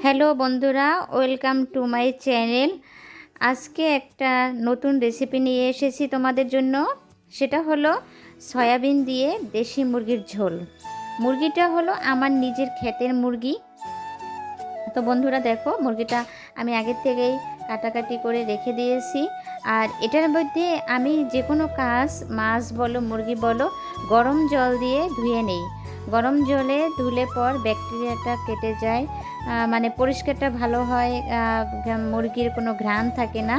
Hello বন্ধুরা, welcome to my channel. আজকে একটা নতুন রেসিপি নিয়ে এসেছি তোমাদের জন্য। সেটা হলো সয়াবিন দিয়ে দেশি মুরগির ঝোল। মুরগিটা হলো আমার নিজের ক্ষেতের মুরগি। তো বন্ধুরা দেখো, মুরগিটা আমি আগের থেকেই কাটাকাটি করে রেখে দিয়েছি। আর এটার মধ্যে আমি যে কোনো কাজ, মাছ বলো মুরগি বলো, গরম জল দিয়ে ধুয়ে নেই। গরম জলে ধুলে পর ব্যাকটেরিয়াটা কেটে যায়, মানে পরিষ্কারটা ভালো হয়, মুরগির কোনো ঘ্রাণ থাকে না।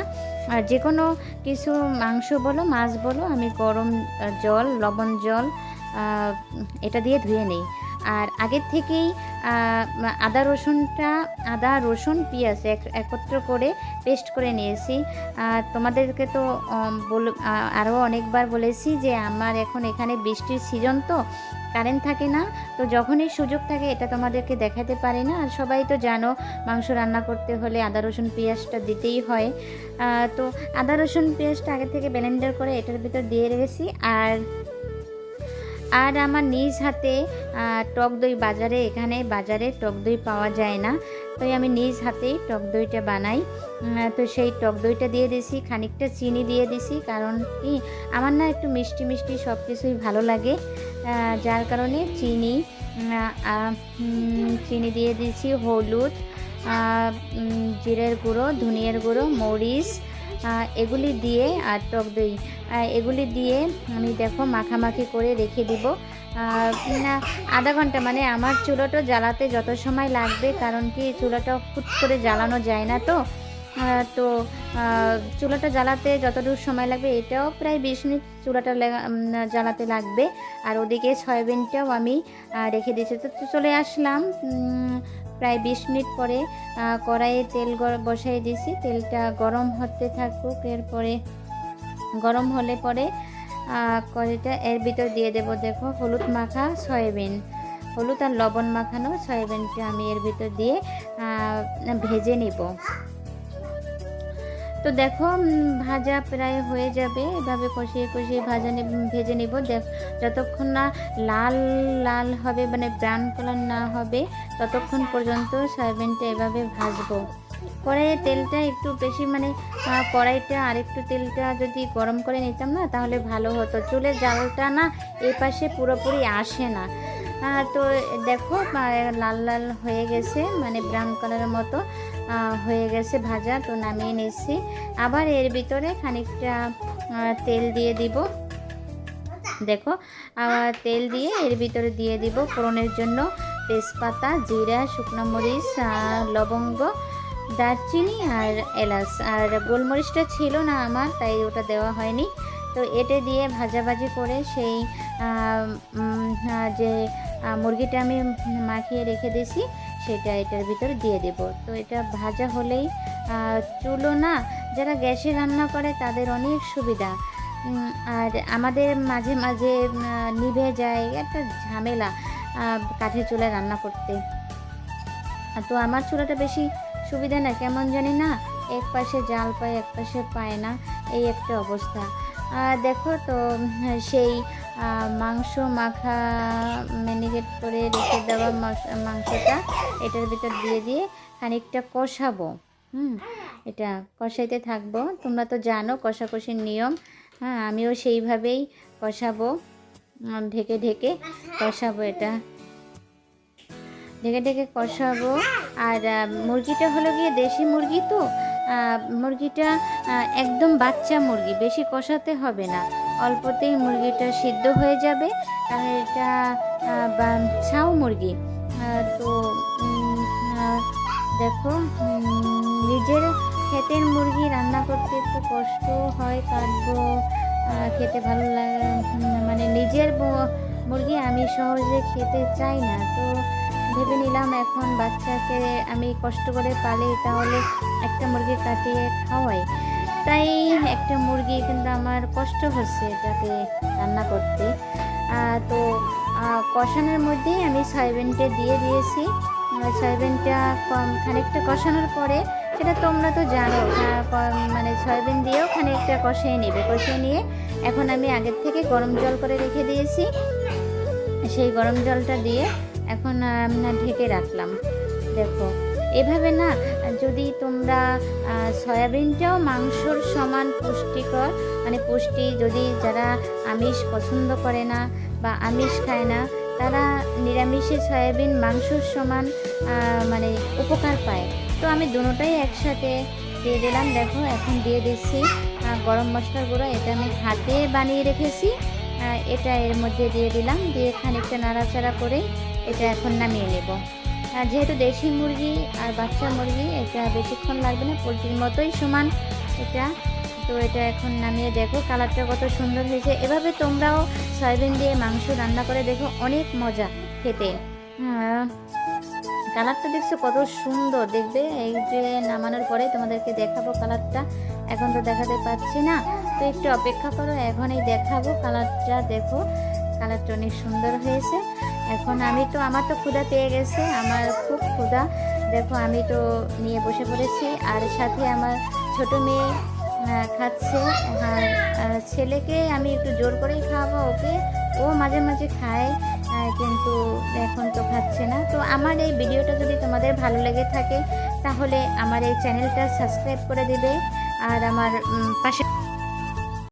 আর যে কোনো কিছু মাংস বলো মাছ বলো আমি গরম জল, লবণ জল এটা দিয়ে ধুয়ে নেই। আর আগের থেকেই আদা রসুন পেঁয়াজ একত্র করে পেস্ট করে নিয়েছি। তোমাদেরকে তো আরও অনেকবার বলেছি যে আমার এখন এখানে বৃষ্টির সিজন, তো কারেন্ট থাকে না। তো যখনই সুযোগ থাকে এটা তোমাদেরকে দেখাতে পারি না। আর সবাই তো জানো, মাংস রান্না করতে হলে আদা রসুন পেঁয়াজটা দিতেই হয়। তো আদা রসুন পেঁয়াজটা আগে থেকে ব্লেন্ডার করে এটার ভিতর দিয়ে রেখেছি। আর আমার নিজ হাতে টক দই, এখানে বাজারে টক দই পাওয়া যায় না, তাই আমি নিজ হাতেই টক দইটা বানাই। তো সেই টক দইটা দিয়ে দিছি, খানিকটা চিনি দিয়ে দিছি, কারণ কি আমার না একটু মিষ্টি মিষ্টি সব কিছুই ভালো লাগে, যার কারণে চিনি দিয়ে দিছি, হলুদ, জিরের গুঁড়ো, ধনিয়ার গুঁড়ো, মরিচ, এগুলি দিয়ে আর টক দই এগুলি দিয়ে আমি দেখো মাখামাখি করে রেখে দিব আধা ঘন্টা। মানে আমার চুলোটা জ্বালাতে যত সময় লাগবে, কারণ কি চুলাটা ফুট করে জ্বালানো যায় না, তো চুলাটা জ্বালাতে যতটুকু সময় লাগবে এটাও প্রায় 20 মিনিট চুলাটা জ্বালাতে লাগবে। আর ওদিকে সয়াবিনটাও আমি রেখে দিয়েছি। তো চলে আসলাম প্রায় 20 মিনিট পরে। কড়াইয়ে তেল বসাই দিয়েছি, তেলটা গরম হতে থাকুক। এরপরে গরম হলে পরে কড়াইটা এর ভিতর দিয়ে দেব দেখো হলুদ মাখা সয়াবিন, হলুদ আর লবণ মাখানো সয়াবিনটা আমি এর ভিতর দিয়ে ভেজে নিব। তো দেখো ভাজা প্রায় হয়ে যাবে, এভাবে কষিয়ে কষিয়ে ভেজে নিব। যতক্ষণ না লাল লাল হবে, মানে ব্রাউন কালার না হবে, ততক্ষণ পর্যন্ত সয়াবিনটা এভাবে ভাজবো। কড়াইয়ে তেলটা একটু বেশি, মানে কড়াইটা আরেকটু তেলটা যদি গরম করে নিতাম না তাহলে ভালো হতো। চুলের জালটা না এই পাশে পুরোপুরি আসে না। তো দেখো লাল লাল হয়ে গেছে, মানে ব্রাউন কালারের মতো হয়ে গেছে ভাজা। তো নামিয়ে নিচ্ছি। আবার এর ভিতরে খানিকটা তেল দিয়ে দিব। দেখো তেল দিয়ে এর ভিতরে দিয়ে দিব ফোড়নের জন্য তেজপাতা, জিরা, শুকনো মরিচ, লবঙ্গ, দারচিনি আর এলাচ। আর গোলমরিচটা ছিল না আমার, তাই ওটা দেওয়া হয়নি। তো এটা দিয়ে ভাজাভাজি করে সেই যে মুরগিটা আমি মাখিয়ে রেখে দিয়েছি সেটা এটার ভিতরে দিয়ে দেব। তো এটা ভাজা হলেই চুলো না, যারা গ্যাসে রান্না করে তাদের অনেক সুবিধা। আর আমাদের মাঝে মাঝে নিভে যায়, একটা ঝামেলা কাঠের চুলায় রান্না করতে। তো আমার চুলাটা বেশি সুবিধা না, কেমন জানি না, এক পাশে জাল পায় এক পাশে পায় না, এই একটা অবস্থা। দেখো তো সেই মাংস মাখা ম্যারিনেট করে রেখে দেওয়া মাংসটা এটার ভিতর দিয়ে খানিকটা কষাবো। এটা কষাইতে থাকবো। তোমরা তো জানো কষাকষির নিয়ম। আমিও সেইভাবেই কষাবো, ঢেকে ঢেকে কষাবো, এটা ঢেকে ঢেকে কষাবো। আর মুরগিটা হলো গিয়ে দেশি মুরগি, তো মুরগিটা একদম বাচ্চা মুরগি, বেশি কষাতে হবে না, অল্পতেই মুরগিটা সিদ্ধ হয়ে যাবে, কারণ এটা ছাউ মুরগি। তো দেখো নিজের ক্ষেতের মুরগি রান্না করতে একটু কষ্ট হয়, কাটবো, খেতে ভালো লাগে, মানে নিজের মুরগি আমি সহজে খেতে চাই না। তো ভেবে নিলাম এখন বাচ্চাকে আমি কষ্ট করে পালি, তাহলে একটা মুরগি কাটিয়ে খাওয়াই, তাই একটা মুরগি, কিন্তু আমার কষ্ট হচ্ছে এটাকে রান্না করতে। তো কষানোর মধ্যেই আমি সয়াবিনটা দিয়ে দিয়েছি। সয়াবিনটা খানিকটা কষানোর পরে, সেটা তোমরা তো জানো, মানে সয়াবিন দিয়েও খানিকটা কষিয়ে নিয়ে এখন আমি আগের থেকে গরম জল করে রেখে দিয়েছি, সেই গরম জলটা দিয়ে এখন ঢেকে রাখলাম। দেখো এভাবে না যদি তোমরা সয়াবিনটাও মাংসর সমান পুষ্টিকর, মানে পুষ্টি, যদি যারা আমিষ পছন্দ করে না বা আমিষ খায় না, তারা নিরামিষে সয়াবিন মাংসর সমান মানে উপকার পায়। তো আমি দুটোটাই একসাথে দিয়ে দিলাম। দেখো এখন দিয়ে দিচ্ছি গরম মশলার গুঁড়ো, এটা আমি হাতে বানিয়ে রেখেছি, এটা এর মধ্যে দিয়ে দিলাম, দিয়ে খানিকটা নাড়াচাড়া করে এটা এখন নামিয়ে নেব। যেহেতু দেশি মুরগি আর বাচ্চা মুরগি, এটা বেশিক্ষণ লাগবে না, পোলট্রির মতোই সমান এটা। তো এটা এখন নামিয়ে দেখো কালারটা কত সুন্দর হয়েছে। এভাবে তোমরাও সয়াবিন দিয়ে মাংস রান্না করে দেখো, অনেক মজা খেতে। কালারটা দেখছো কত সুন্দর, দেখবে এই যে নামানোর পরে তোমাদেরকে দেখাবো কালারটা, এখন তো দেখাতে পাচ্ছি না, তো একটু অপেক্ষা করো, এখনই দেখাবো কালারটা। দেখো কালারটা অনেক সুন্দর হয়েছে। এখন আমার তো ক্ষুধা পেয়ে গেছে, আমার খুব ক্ষুধা। দেখো আমি তো নিয়ে বসে পড়েছি, আর সাথে আমার ছোট মেয়ে খাচ্ছে, আর ছেলেকে আমি একটু জোর করেই খাওয়াবো ওকে, ও মাঝে মাঝে খায়, কিন্তু এখন তো খাচ্ছে না। তো আমার এই ভিডিওটা যদি তোমাদের ভালো লেগে থাকে তাহলে আমার এই চ্যানেলটা সাবস্ক্রাইব করে দিবে, আর আমার পাশে